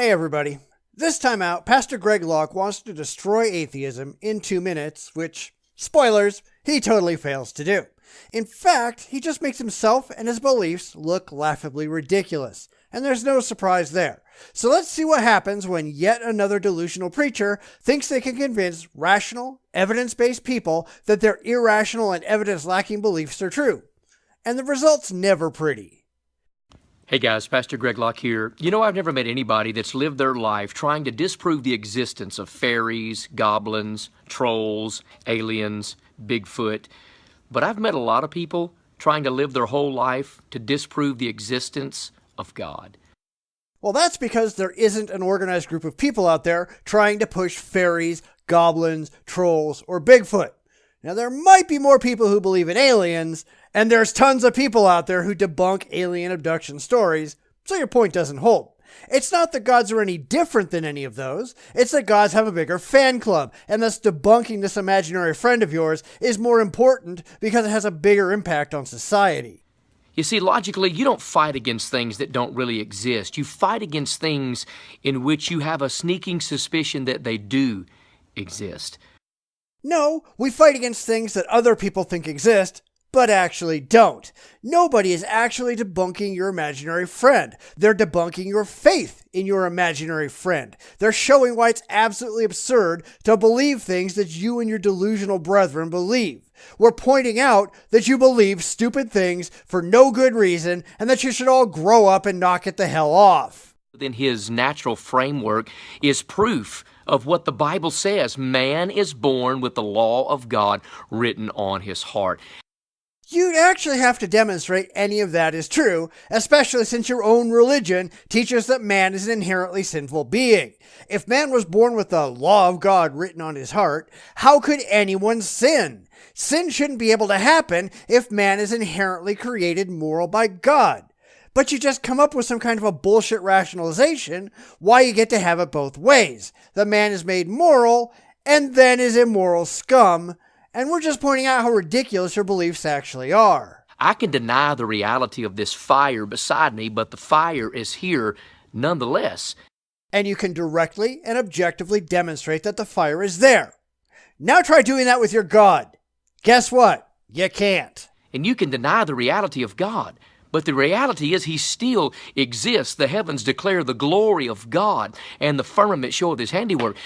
Hey everybody. This time out, Pastor Greg Locke wants to destroy atheism in 2 minutes, which, spoilers, he totally fails to do. In fact, he just makes himself and his beliefs look laughably ridiculous, and there's no surprise there. So let's see what happens when yet another delusional preacher thinks they can convince rational, evidence-based people that their irrational and evidence-lacking beliefs are true. And the result's never pretty. Hey guys, Pastor Greg Locke here. You know, I've never met anybody that's lived their life trying to disprove the existence of fairies, goblins, trolls, aliens, Bigfoot. But I've met a lot of people trying to live their whole life to disprove the existence of God. Well, that's because there isn't an organized group of people out there trying to push fairies, goblins, trolls, or Bigfoot. Now, there might be more people who believe in aliens, and there's tons of people out there who debunk alien abduction stories, so your point doesn't hold. It's not that gods are any different than any of those. It's that gods have a bigger fan club, and thus debunking this imaginary friend of yours is more important because it has a bigger impact on society. You see, logically, you don't fight against things that don't really exist. You fight against things in which you have a sneaking suspicion that they do exist. No, we fight against things that other people think exist, but actually don't. Nobody is actually debunking your imaginary friend. They're debunking your faith in your imaginary friend. They're showing why it's absolutely absurd to believe things that you and your delusional brethren believe. We're pointing out that you believe stupid things for no good reason and that you should all grow up and knock it the hell off. Within his natural framework is proof of what the Bible says. Man is born with the law of God written on his heart. You'd actually have to demonstrate any of that is true, especially since your own religion teaches that man is an inherently sinful being. If man was born with the law of God written on his heart, how could anyone sin? Sin shouldn't be able to happen if man is inherently created moral by God. But you just come up with some kind of a bullshit rationalization why you get to have it both ways. The man is made moral and then is immoral scum. And we're just pointing out how ridiculous your beliefs actually are. I can deny the reality of this fire beside me, but the fire is here nonetheless. And you can directly and objectively demonstrate that the fire is there. Now try doing that with your God. Guess what? You can't. And you can deny the reality of God. But the reality is he still exists. The heavens declare the glory of God, and the firmament showeth his handiwork.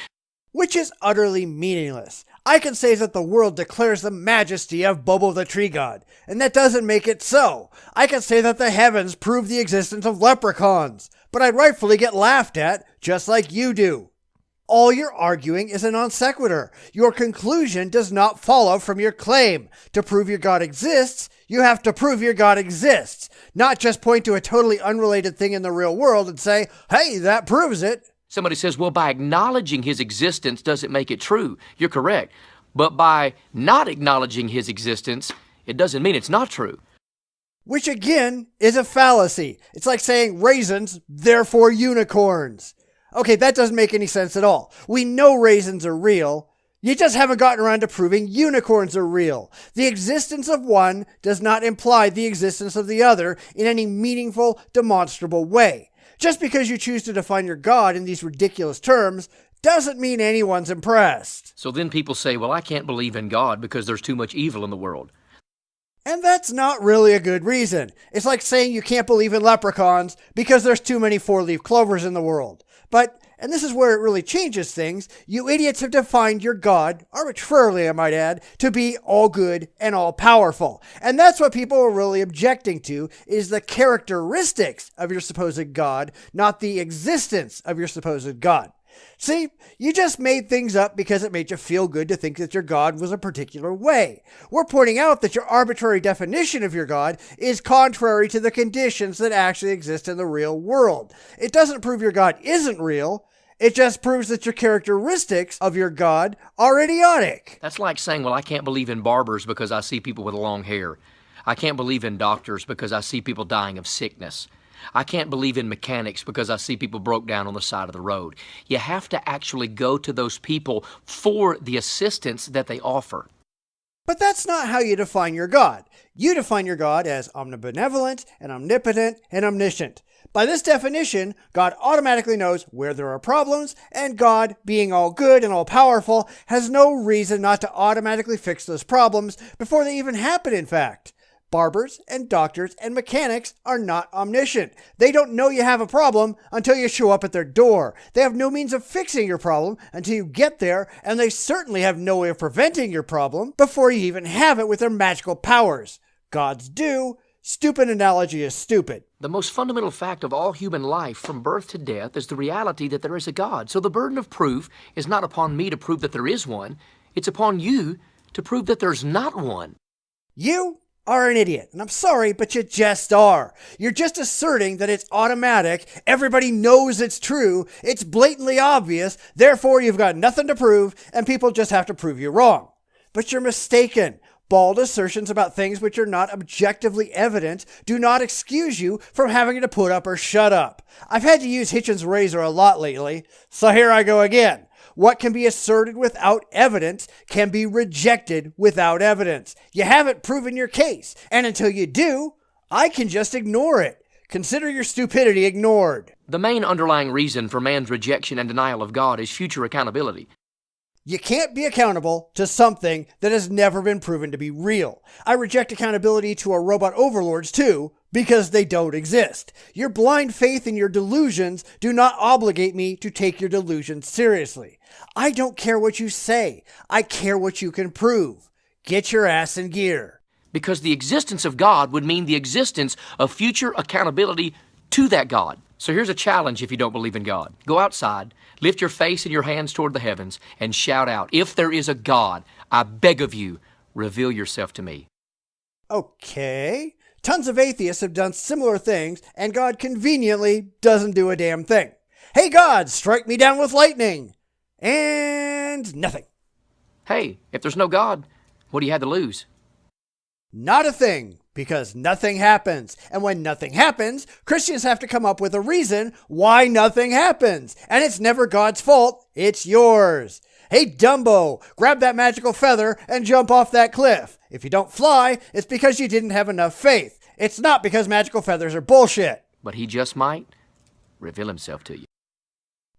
Which is utterly meaningless. I can say that the world declares the majesty of Bobo the tree god, and that doesn't make it so. I can say that the heavens prove the existence of leprechauns, but I'd rightfully get laughed at, just like you do. All you're arguing is a non sequitur. Your conclusion does not follow from your claim. To prove your God exists, you have to prove your God exists, not just point to a totally unrelated thing in the real world and say, hey, that proves it. Somebody says, well, by acknowledging his existence doesn't make it true. You're correct. But by not acknowledging his existence, it doesn't mean it's not true. Which again is a fallacy. It's like saying raisins, therefore unicorns. Okay, that doesn't make any sense at all. We know raisins are real. You just haven't gotten around to proving unicorns are real. The existence of one does not imply the existence of the other in any meaningful, demonstrable way. Just because you choose to define your God in these ridiculous terms doesn't mean anyone's impressed. So then people say, well, I can't believe in God because there's too much evil in the world. And that's not really a good reason. It's like saying you can't believe in leprechauns because there's too many four-leaf clovers in the world. But, and this is where it really changes things, you idiots have defined your God, arbitrarily I might add, to be all good and all powerful. And that's what people are really objecting to, is the characteristics of your supposed God, not the existence of your supposed God. See, you just made things up because it made you feel good to think that your God was a particular way. We're pointing out that your arbitrary definition of your God is contrary to the conditions that actually exist in the real world. It doesn't prove your God isn't real. It just proves that your characteristics of your God are idiotic. That's like saying, well, I can't believe in barbers because I see people with long hair. I can't believe in doctors because I see people dying of sickness. I can't believe in mechanics because I see people broke down on the side of the road. You have to actually go to those people for the assistance that they offer. But that's not how you define your God. You define your God as omnibenevolent and omnipotent and omniscient. By this definition, God automatically knows where there are problems, and God, being all good and all powerful, has no reason not to automatically fix those problems before they even happen, in fact. Barbers and doctors and mechanics are not omniscient. They don't know you have a problem until you show up at their door. They have no means of fixing your problem until you get there, and they certainly have no way of preventing your problem before you even have it with their magical powers. Gods do. Stupid analogy is stupid. The most fundamental fact of all human life from birth to death is the reality that there is a God. So the burden of proof is not upon me to prove that there is one. It's upon you to prove that there's not one. You are an idiot, and I'm sorry, but you just are. You're just asserting that it's automatic, everybody knows it's true, it's blatantly obvious, therefore you've got nothing to prove, and people just have to prove you wrong. But you're mistaken. Bald assertions about things which are not objectively evident do not excuse you from having to put up or shut up. I've had to use Hitchens' razor a lot lately, so here I go again. What can be asserted without evidence can be rejected without evidence. You haven't proven your case, and until you do, I can just ignore it. Consider your stupidity ignored. The main underlying reason for man's rejection and denial of God is future accountability. You can't be accountable to something that has never been proven to be real. I reject accountability to our robot overlords too, because they don't exist. Your blind faith in your delusions do not obligate me to take your delusions seriously. I don't care what you say. I care what you can prove. Get your ass in gear. Because the existence of God would mean the existence of future accountability to that God. So here's a challenge if you don't believe in God. Go outside, lift your face and your hands toward the heavens, and shout out, "If there is a God, I beg of you, reveal yourself to me." Okay. Tons of atheists have done similar things, and God conveniently doesn't do a damn thing. Hey God, strike me down with lightning. And nothing. Hey, if there's no God, what do you have to lose? Not a thing, because nothing happens. And when nothing happens, Christians have to come up with a reason why nothing happens. And it's never God's fault, it's yours. Hey Dumbo, grab that magical feather and jump off that cliff. If you don't fly, it's because you didn't have enough faith. It's not because magical feathers are bullshit. But he just might reveal himself to you.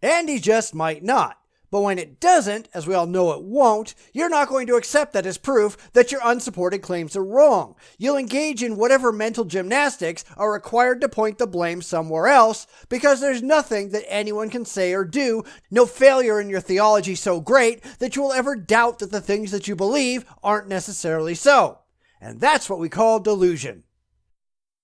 And he just might not. But when it doesn't, as we all know it won't, you're not going to accept that as proof that your unsupported claims are wrong. You'll engage in whatever mental gymnastics are required to point the blame somewhere else, because there's nothing that anyone can say or do, no failure in your theology so great that you will ever doubt that the things that you believe aren't necessarily so. And that's what we call delusion.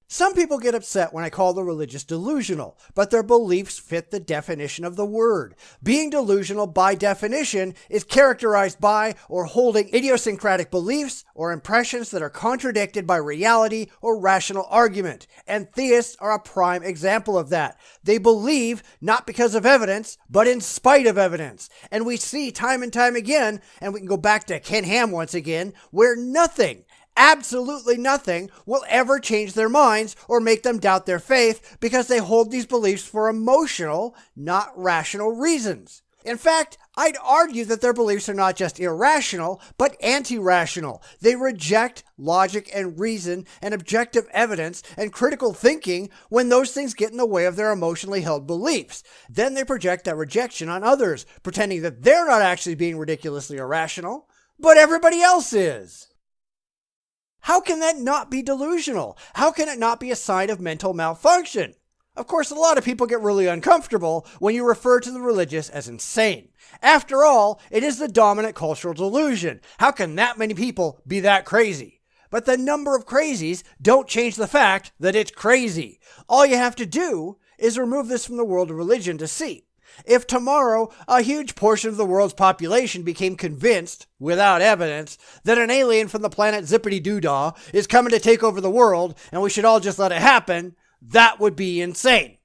Some people get upset when I call the religious delusional, but their beliefs fit the definition of the word. Being delusional, by definition, is characterized by or holding idiosyncratic beliefs or impressions that are contradicted by reality or rational argument. And theists are a prime example of that. They believe not because of evidence, but in spite of evidence. And we see time and time again, and we can go back to Ken Ham once again, where nothing, absolutely nothing, will ever change their minds or make them doubt their faith, because they hold these beliefs for emotional, not rational reasons. In fact, I'd argue that their beliefs are not just irrational, but anti-rational. They reject logic and reason and objective evidence and critical thinking when those things get in the way of their emotionally held beliefs. Then they project that rejection on others, pretending that they're not actually being ridiculously irrational, but everybody else is. How can that not be delusional? How can it not be a sign of mental malfunction? Of course, a lot of people get really uncomfortable when you refer to the religious as insane. After all, it is the dominant cultural delusion. How can that many people be that crazy? But the number of crazies don't change the fact that it's crazy. All you have to do is remove this from the world of religion to see. If tomorrow a huge portion of the world's population became convinced, without evidence, that an alien from the planet Zippity-Doo-Dah is coming to take over the world and we should all just let it happen, that would be insane.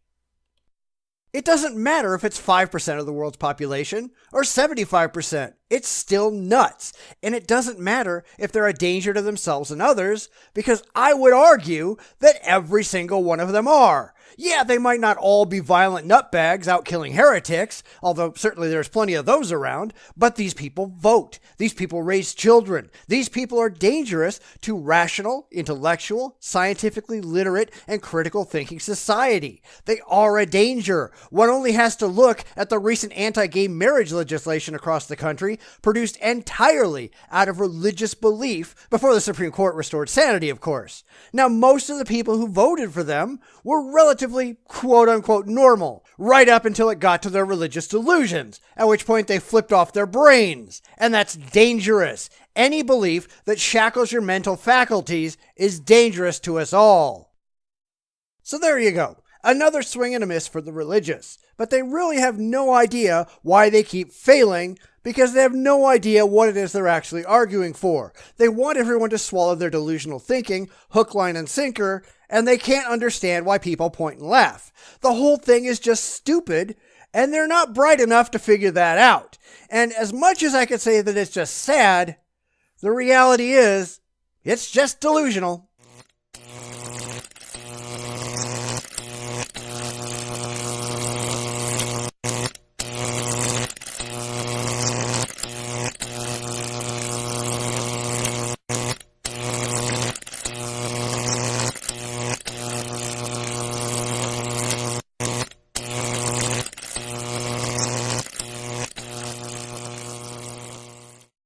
It doesn't matter if it's 5% of the world's population or 75%. It's still nuts. And it doesn't matter if they're a danger to themselves and others, because I would argue that every single one of them are. Yeah, they might not all be violent nutbags out killing heretics, although certainly there's plenty of those around, but these people vote. These people raise children. These people are dangerous to rational, intellectual, scientifically literate, and critical thinking society. They are a danger. One only has to look at the recent anti-gay marriage legislation across the country, produced entirely out of religious belief, before the Supreme Court restored sanity, of course. Now, most of the people who voted for them were relatively quote-unquote normal, right up until it got to their religious delusions, at which point they flipped off their brains. And that's dangerous. Any belief that shackles your mental faculties is dangerous to us all. So there you go. Another swing and a miss for the religious. But they really have no idea why they keep failing, because they have no idea what it is they're actually arguing for. They want everyone to swallow their delusional thinking, hook, line, and sinker, and they can't understand why people point and laugh. The whole thing is just stupid, and they're not bright enough to figure that out. And as much as I could say that it's just sad, the reality is, it's just delusional.